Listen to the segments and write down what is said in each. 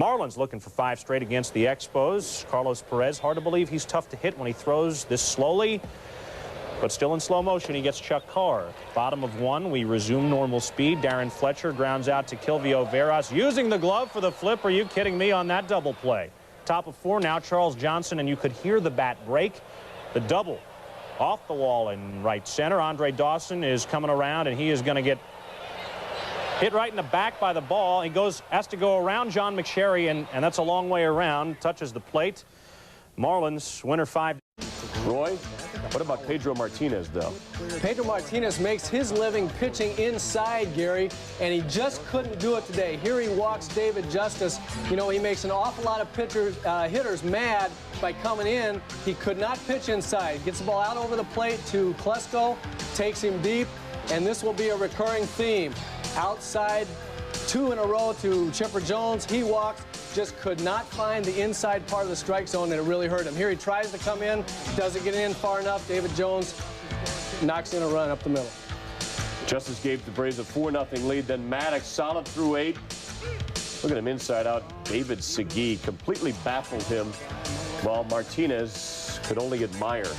Marlins looking for 5 straight against the Expos. Carlos Perez, hard to believe he's tough to hit when he throws this slowly, but still in slow motion. He gets Chuck Carr. Bottom of 1, we resume normal speed. Darren Fletcher grounds out to Kilvio Veras, using the glove for the flip. Are you kidding me on that double play? Top of 4 now, Charles Johnson, and you could hear the bat break. The double off the wall in right center. Andre Dawson is coming around, and he is going to get hit right in the back by the ball. He has to go around John McSherry, and that's a long way around. Touches the plate. Marlins winner 5. Roy, what about Pedro Martinez, though? Pedro Martinez makes his living pitching inside, Gary, and he just couldn't do it today. Here he walks David Justice. You know, he makes an awful lot of hitters mad by coming in. He could not pitch inside. Gets the ball out over the plate to Klesko, takes him deep, and this will be a recurring theme. Outside, 2 in a row to Chipper Jones. He walks, just could not find the inside part of the strike zone, and it really hurt him. Here he tries to come in, doesn't get in far enough. David Jones knocks in a run up the middle. Justice gave the Braves a 4-0 lead. Then Maddox solid through 8. Look at him inside out. David Segui completely baffled him, while Martinez could only admire.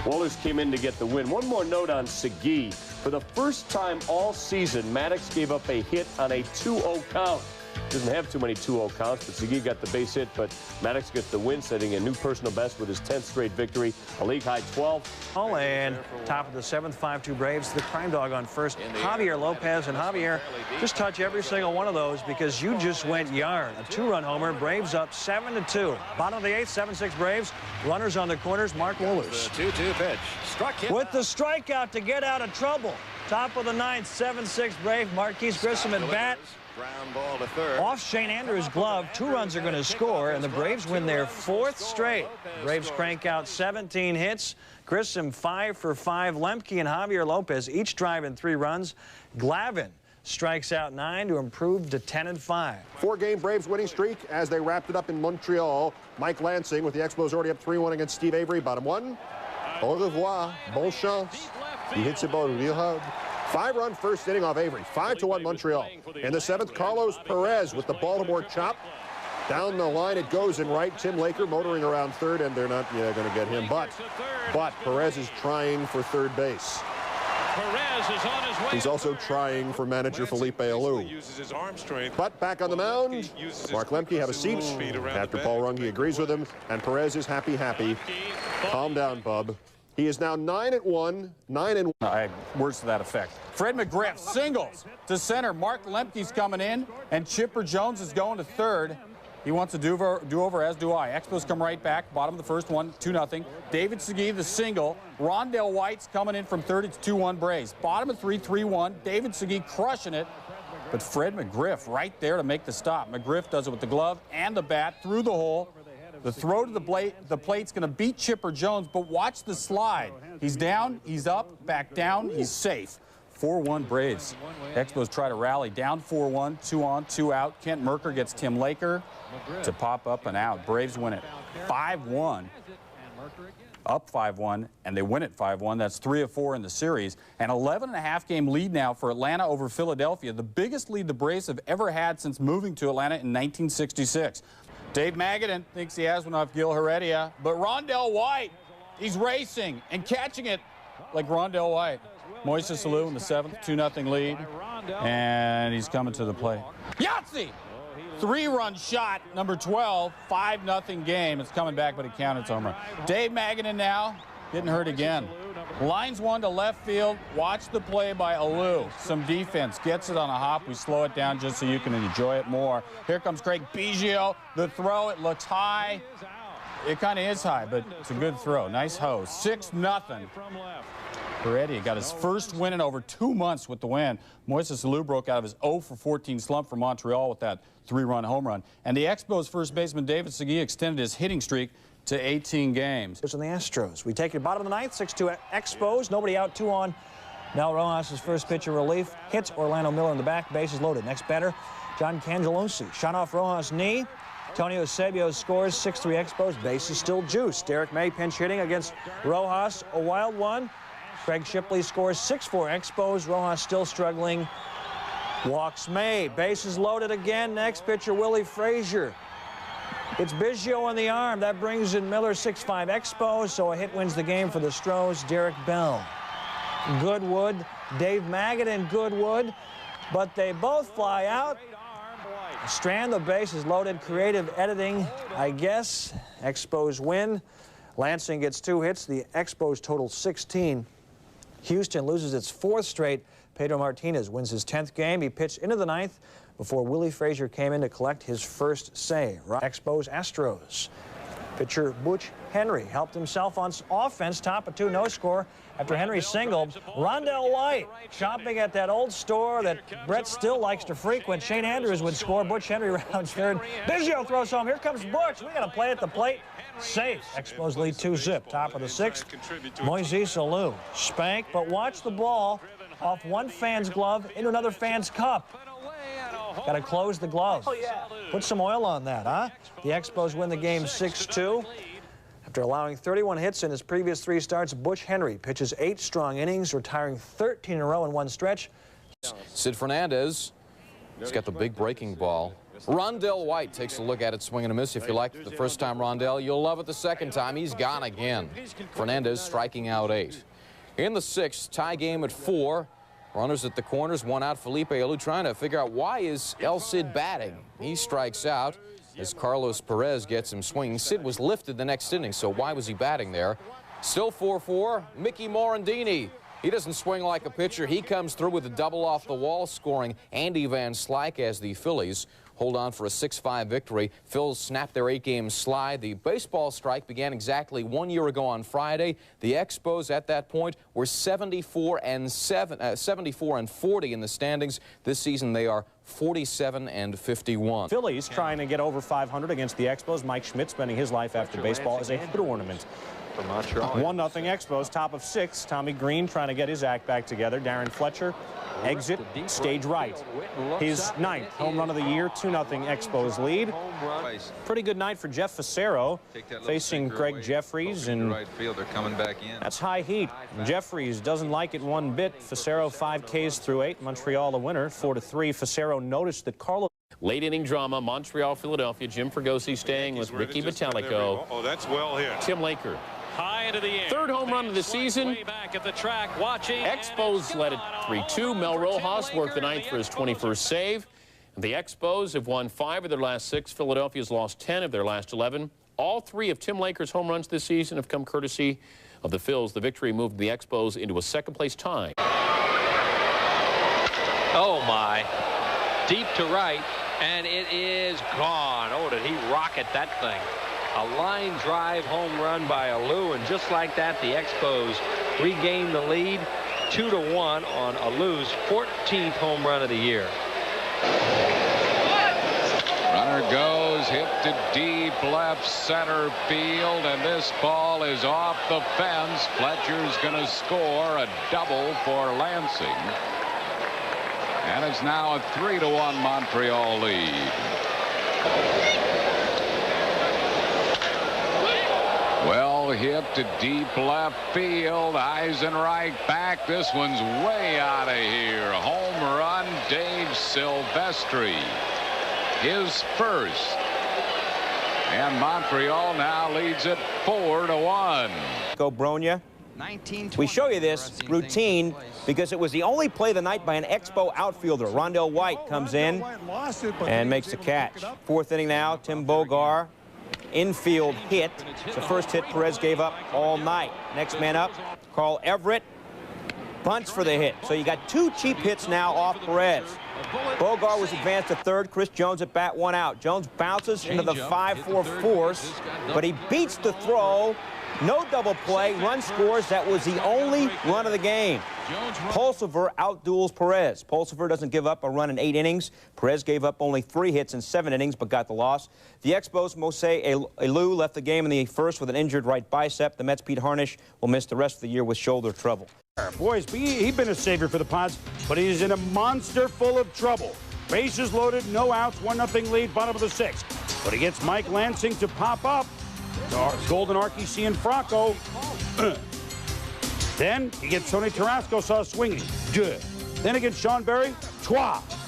Wohlers came in to get the win. One more note on Segui. For the first time all season, Maddox gave up a hit on a 2-0 count. Doesn't have too many 2-0 counts, but Segui got the base hit, but Maddox gets the win, setting a new personal best with his 10th straight victory, a league-high 12. And top of the 7th, 5-2 Braves. The crime dog on first, Javier Lopez. And Javier, just touch every single one of those because you just went yard. A 2-run homer. Braves up 7-2. Bottom of the 8th, 7-6 Braves. Runners on the corners, Mark Wohlers. 2-2 pitch. Struck him with the strikeout to get out of trouble. Top of the 9th, 7-6 Brave. Marquise Grissom at bat. Ground ball to third. Off Shane Andrews' glove. 2 runs are going to score, and the Braves win their 4th straight. Braves crank out 17 hits. Grissom 5 for 5. Lemke and Javier Lopez each driving 3 runs. Glavin strikes out 9 to improve to 10-5. 4-game Braves winning streak as they wrapped it up in Montreal. Mike Lansing with the Expos already up 3-1 against Steve Avery. Bottom 1. Au revoir. Bon chance. He hits the ball real hard. 5-run first inning off Avery. 5-1 Montreal. In the 7th, Carlos Perez with the Baltimore chop. Down the line it goes in right. Tim Laker motoring around third, and they're not going to get him. But Perez is trying for third base. He's also trying for manager Felipe Alou. But back on the mound, Mark Lemke, have a seat. After Paul Runge agrees with him, and Perez is happy. Calm down, bub. He is now 9-1, 9-1. I had words to that effect. Fred McGriff singles to center. Mark Lemke's coming in, and Chipper Jones is going to third. He wants a do-over, as do I. Expos come right back. Bottom of the first, 2-0. David Segui, the single. Rondell White's coming in from third. It's 2-1 Braves. Bottom of 3, 3-1. David Segui crushing it. But Fred McGriff right there to make the stop. McGriff does it with the glove and the bat through the hole. The throw to the plate's going to beat Chipper Jones, but watch the slide. He's down, he's up, back down, he's safe. 4-1 Braves. Expos try to rally. Down 4-1, 2 on, 2 out. Kent Merker gets Tim Laker to pop up and out. Braves win it 5-1. Up 5-1, and they win it 5-1. That's 3 of 4 in the series. An 11.5-game lead now for Atlanta over Philadelphia, the biggest lead the Braves have ever had since moving to Atlanta in 1966. Dave Magadan thinks he has one off Gil Heredia, but Rondell White, he's racing and catching it like Rondell White. Moises Alou in the 7th, 2-0 lead, and he's coming to the plate. Yahtzee! 3-run shot, number 12, 5-0 game. It's coming back, but it counted, home run. Dave Magadan now getting hurt again. Lines 1 to left field. Watch the play by Alou. Some defense. Gets it on a hop. We slow it down just so you can enjoy it more. Here comes Craig Biggio. The throw, it looks high. It kind of is high, but it's a good throw. Nice hose. 6-0. Heredia got his first win in over 2 months with the win. Moises Alou broke out of his 0-for-14 slump for Montreal with that 3-run home run. And the Expos first baseman David Segui extended his hitting streak to 18 games. Here's on the Astros. We take it bottom of the 9th, 6-2 Expos. Nobody out, 2 on. Mel Rojas' first pitch of relief. Hits Orlando Miller in the back. Bases loaded. Next batter, John Cangelosi. Shot off Rojas' knee. Tony Eusebio scores. 6-3 Expos. Bases still juiced. Derek May pinch hitting against Rojas. A wild one. Craig Shipley scores. 6-4 Expos. Rojas still struggling. Walks May. Bases loaded again. Next pitcher, Willie Frazier. It's Biggio on the arm. That brings in Miller. 6-5 Expos, so a hit wins the game for the Stros. Derek Bell. Goodwood, Dave Maggott and Goodwood, but they both fly out. Strand, the base is loaded. Creative editing, I guess. Expos win. Lansing gets 2 hits. The Expos total 16. Houston loses its 4th straight. Pedro Martinez wins his 10th game. He pitched into the 9th before Willie Frazier came in to collect his first save. Expos Astros. Pitcher Butch Henry helped himself on offense, top of 2, no score. After Henry singled, Rondell White shopping at that old store that Brett still likes to frequent. Shane Andrews would score. Butch Henry rounds third. Biggio throws home. Here comes Butch. We got to play at the plate. Safe. Expos lead 2-zip. Top of the 6th. Moises Alou. Spank, but watch the ball off one fan's glove into another fan's cup. Got to close the glove. Put some oil on that, huh? The Expos win the game 6-2. After allowing 31 hits in his previous 3 starts, Butch Henry pitches 8 strong innings, retiring 13 in a row in one stretch. Sid Fernandez, he's got the big breaking ball. Rondell White takes a look at it, swing and a miss. If you liked it the first time, Rondell, you'll love it the second time. He's gone again. Fernandez striking out 8. In the 6th, tie game at 4. Runners at the corners, 1 out. Felipe Alou trying to figure out why is El Cid batting. He strikes out as Carlos Perez gets him swinging. Sid was lifted the next inning, so why was he batting there? Still 4-4. Mickey Morandini. He doesn't swing like a pitcher. He comes through with a double off the wall, scoring Andy Van Slyke as the Phillies hold on for a 6-5 victory. Phils snapped their 8-game slide. The baseball strike began exactly 1 year ago on Friday. The Expos at that point were 74-40 in the standings. This season they are 47-51. Phillies trying to get over 500 against the Expos. Mike Schmidt spending his life after baseball as a hit ornament. For Montreal 1-0 Expos, top of 6. Tommy Green trying to get his act back together. Darren Fletcher, exit, stage right. His 9th home run of the year, 2-0 Expos lead. Pretty good night for Jeff Facero, facing Greg Jeffries, and right fielder coming back in. That's high heat. Jeffries doesn't like it one bit. Facero 5 Ks through 8. Montreal the winner, 4-3. Facero noticed that Carlos. Late inning drama, Montreal, Philadelphia. Jim Fregosi staying with Ricky Metallico. Oh, that's well hit. Tim Laker. High into the air. 3rd home run of the season. Way back at the track watching. Expos led it 3-2. Mel Rojas worked the 9th for his 21st save. The Expos have won 5 of their last 6. Philadelphia's lost 10 of their last 11. All 3 of Tim Laker's home runs this season have come courtesy of the Phils. The victory moved the Expos into a 2nd-place tie. Oh, my. Deep to right, and it is gone. Oh, did he rocket that thing? A line drive home run by Alou, and just like that, the Expos regain the lead 2-1 on Alou's 14th home run of the year. Runner goes, hit to deep left center field, and this ball is off the fence. Fletcher's going to score a double for Lansing. And it's now a 3-1 Montreal lead. Well hit to deep left field. Eisenreich back. This one's way out of here. Home run, Dave Silvestri. His first. And Montreal now leads it 4-1. Go Bronya. We show you this routine because it was the only play of the night by an Expo outfielder. Rondell White comes in and makes the catch. 4th inning now. Tim Bogar. Infield hit. It's the first hit Perez gave up all night. Next man up, Carl Everett. Bunts for the hit. So you got 2 cheap hits now off Perez. Bogar was advanced to 3rd. Chris Jones at bat, 1 out. Jones bounces into the 5-4 force, but he beats the throw. No double play. Run scores. That was the only run of the game. Pulsiver outduels Perez. Pulsiver doesn't give up a run in 8 innings. Perez gave up only 3 hits in 7 innings, but got the loss. The Expos, Moshe Alou left the game in the 1st with an injured right bicep. The Mets' Pete Harnish will miss the rest of the year with shoulder trouble. Boys, he's been a savior for the Pods, but he's in a monster full of trouble. Bases loaded, no outs, 1-0 lead, bottom of the 6th. But he gets Mike Lansing to pop up. Golden RKC and Fracco. Then he gets Tony Tarasco swinging. Good. Then against Sean Berry,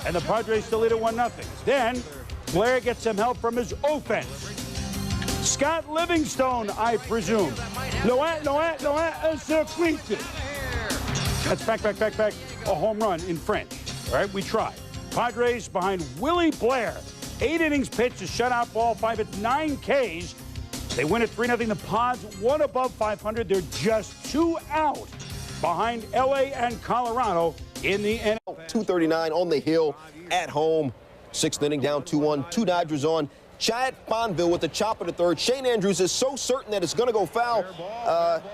and the Padres still lead at 1-0. Then Blair gets some help from his offense. Scott Livingstone, I presume. Loin, un circuit. That's back. A home run in French. All right, we tried. Padres behind Willie Blair. 8 innings pitched, a shutout ball, 5 at 9 Ks. They win at 3-0. The Pods, one above 500. They're just 2 out behind LA and Colorado in the NL. 239 on the hill at home. 6th inning, down 2-1. 2 Dodgers on. Chad Fonville with the chop in the 3rd. Shane Andrews is so certain that it's going to go foul.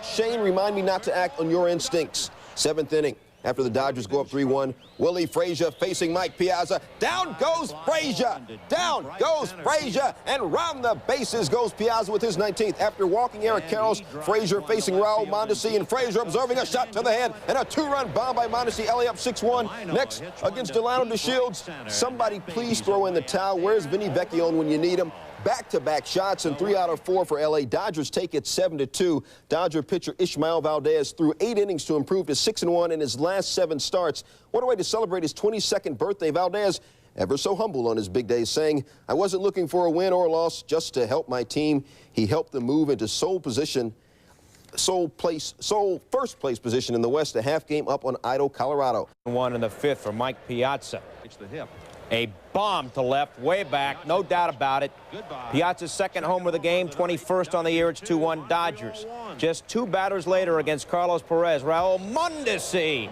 Shane, remind me not to act on your instincts. 7th inning. After the Dodgers go up 3-1, Willie Frazier facing Mike Piazza. Down goes Frazier. Down goes Frazier. And round the bases goes Piazza with his 19th. After walking Eric Karros, Frazier facing Raul Mondesi, and Frazier observing a shot to the head and a 2-run bomb by Mondesi. LA up 6-1. Next, against Delano DeShields. Somebody please throw in the towel. Where's Vinny Vecchione when you need him? Back-to-back shots and 3 out of 4 for LA. Dodgers take it 7-2. Dodger pitcher Ishmael Valdez threw 8 innings to improve to 6-1 in his last 7 starts. What a way to celebrate his 22nd birthday. Valdez, ever so humble on his big day, saying, "I wasn't looking for a win or a loss, just to help my team." He helped them move into first place position in the West, a half game up on Idle, Colorado. 1 in the 5th for Mike Piazza. A bomb to left, way back, no doubt about it. Piazza's 2nd homer of the game, 21st on the year. It's 2-1 Dodgers. Just 2 batters later against Carlos Perez, Raul Mondesi.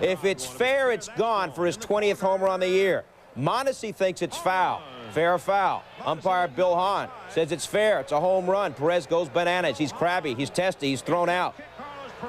If it's fair, it's gone for his 20th homer on the year. Mondesi thinks it's foul. Fair or foul. Umpire Bill Hahn says it's fair. It's a home run. Perez goes bananas. He's crabby. He's testy. He's thrown out.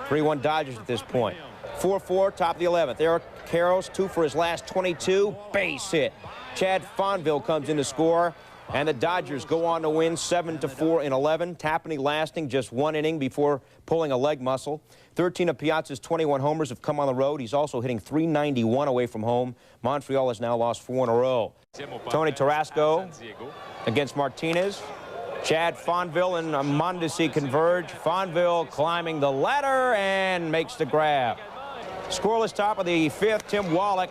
3-1 Dodgers at this point. 4-4, top of the 11th. Eric Karros, 2 for his last 22. Base hit. Chad Fonville comes in to score, and the Dodgers go on to win 7-4 in 11. Tapani lasting just 1 inning before pulling a leg muscle. 13 of Piazza's 21 homers have come on the road. He's also hitting .391 away from home. Montreal has now lost 4 in a row. Tony Tarasco against Martinez. Chad Fonville and Mondesi converge. Fonville climbing the ladder and makes the grab. Scoreless top of the 5th, Tim Wallach.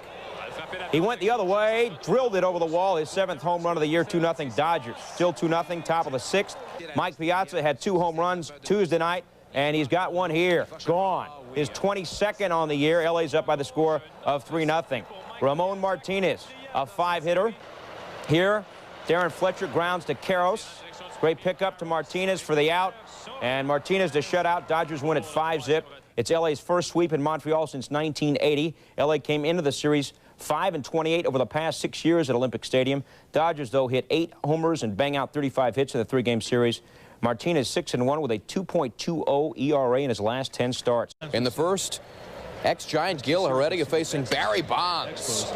He went the other way, drilled it over the wall, his 7th home run of the year, 2-0 Dodgers. Still 2-0, top of the 6th. Mike Piazza had 2 home runs Tuesday night, and he's got 1 here. Gone. His 22nd on the year. LA's up by the score of 3-0. Ramon Martinez, a 5-hitter. Here, Darren Fletcher grounds to Karros. Great pickup to Martinez for the out, and Martinez to shut out. Dodgers win at 5-zip. It's LA's first sweep in Montreal since 1980. LA came into the series 5-28 over the past 6 years at Olympic Stadium. Dodgers, though, hit 8 homers and bang out 35 hits in the 3-game series. Martinez 6-1 with a 2.20 ERA in his last 10 starts. In the first, ex-Giant Gil Heredia facing Barry Bonds.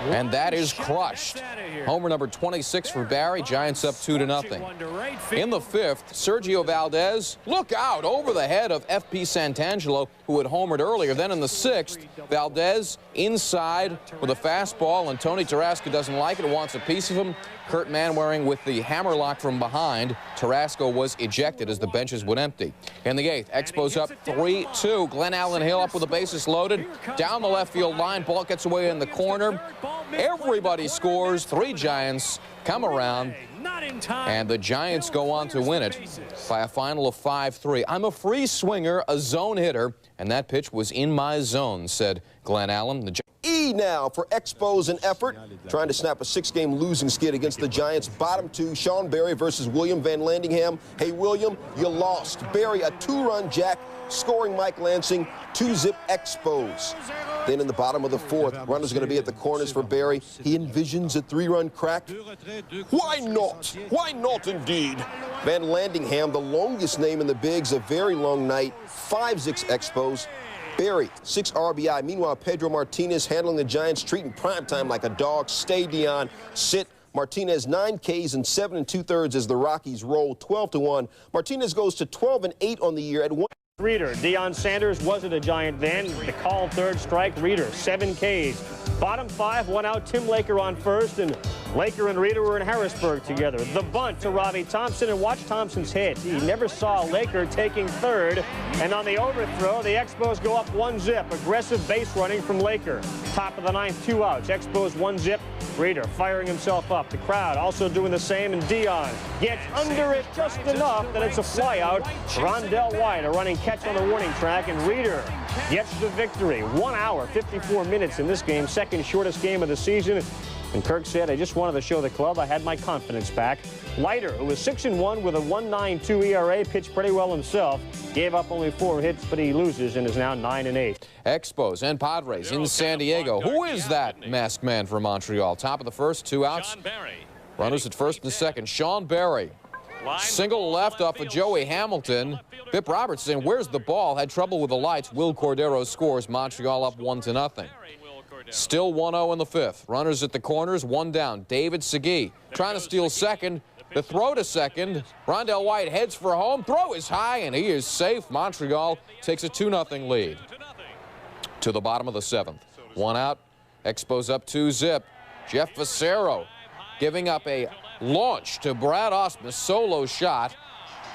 And that is crushed. Homer number 26 for Barry. Giants up 2-0. In the 5th, Sergio Valdez, look out, over the head of F.P. Santangelo, who had homered earlier. Then in the 6th, Valdez inside with a fastball, and Tony Tarasco doesn't like it, wants a piece of him. Kurt Manwaring with the hammerlock from behind. Tarasco was ejected as the benches would empty. In the 8th, Expos up 3-2. Glenn Allen Hill up with the bases loaded. Down the left field line, ball gets away in the corner. Everybody scores. 3 Giants come around, and the Giants go on to win it by a final of 5-3. I'm a free swinger, a zone hitter, and that pitch was in my zone, said Glenn Allen. Now for Expos in effort, trying to snap a 6-game losing skid against the Giants. Bottom 2, Sean Berry versus William Van Landingham. Hey, William, you lost. Berry, a 2-run jack, scoring Mike Lansing, 2-zip Expos. Then in the bottom of the 4th, runner's going to be at the corners for Berry. He envisions a 3-run crack. Why not? Why not, indeed? Van Landingham, the longest name in the bigs, a very long night, 5-zip Expos. Berry, 6 RBI. Meanwhile, Pedro Martinez handling the Giants, treating primetime like a dog. Stay, Dion. Sit. Martinez 9 Ks and 7 2/3 as the Rockies roll 12-1. Martinez goes to 12-8 on the year at 1. Reader, Deion Sanders wasn't a Giant then. The call, 3rd strike. Reader, 7 Ks. Bottom 5, 1 out. Tim Laker on first, and Laker and Reeder were in Harrisburg together. The bunt to Robbie Thompson, and watch Thompson's hit. He never saw Laker taking third. And on the overthrow, the Expos go up 1-zip. Aggressive base running from Laker. Top of the ninth, 2 outs. Expos 1-zip. Reeder firing himself up. The crowd also doing the same, and Dion gets under it just enough that it's a flyout. Rondell White, a running catch on the warning track, and Reeder gets the victory. 1 hour, 54 minutes in this game, second shortest game of the season. And Kirk said, I just wanted to show the club I had my confidence back. Leiter, who was 6-1 with a 1.92 ERA, pitched pretty well himself. Gave up only 4 hits, but he loses and is now 9-8. Expos and Padres in San Diego. Who is that masked man for Montreal? Top of the first, 2 outs. Runners at first and second. Sean Berry. Single left off of Joey Hamilton. Bip Roberts saying, where's the ball? Had trouble with the lights. Will Cordero scores. Montreal up 1-0. Still 1-0 in the fifth. Runners at the corners, 1 down. David Segui trying to steal second. The throw to second. Rondell White heads for home. Throw is high, and he is safe. Montreal takes a 2-0 lead. To the bottom of the seventh. 1 out. Expos up 2-zip. Jeff Facero giving up a launch to Brad Osmus. Solo shot.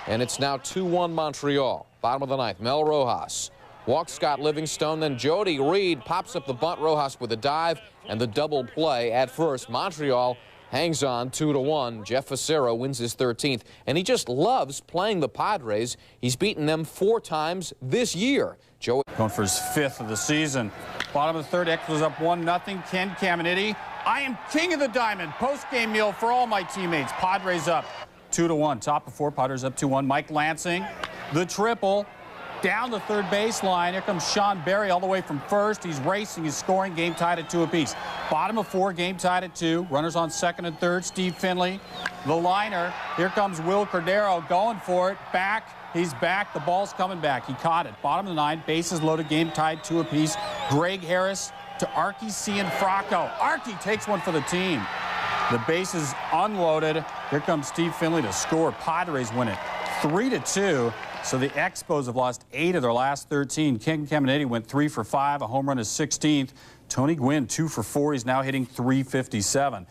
And it's now 2-1 Montreal. Bottom of the ninth. Mel Rojas walks Scott Livingstone, then Jody Reed pops up the bunt. Rojas with a dive and the double play at first. Montreal hangs on 2-1. Jeff Facero wins his 13th, and he just loves playing the Padres. He's beaten them 4 times this year. Joey going for his 5th of the season. Bottom of the third, Expos up 1-0. Ken Caminiti, I am king of the diamond. Post-game meal for all my teammates. Padres up 2-1. Top of 4, Padres up 2-1. Mike Lansing, the triple. Down the third baseline. Here comes Sean Berry all the way from first. He's racing. He's scoring. Game tied at 2 apiece. Bottom of 4. Game tied at 2. Runners on second and third. Steve Finley. The liner. Here comes Will Cordero going for it. Back. He's back. The ball's coming back. He caught it. Bottom of the 9. Bases loaded. Game tied 2 apiece. Greg Harris to Archie Cianfrocco. Archie takes one for the team. The bases unloaded. Here comes Steve Finley to score. Padres win it 3-2. So the Expos have lost 8 of their last 13. Ken Caminiti went 3 for 5, a home run, his 16th. Tony Gwynn 2 for 4. He's now hitting .357.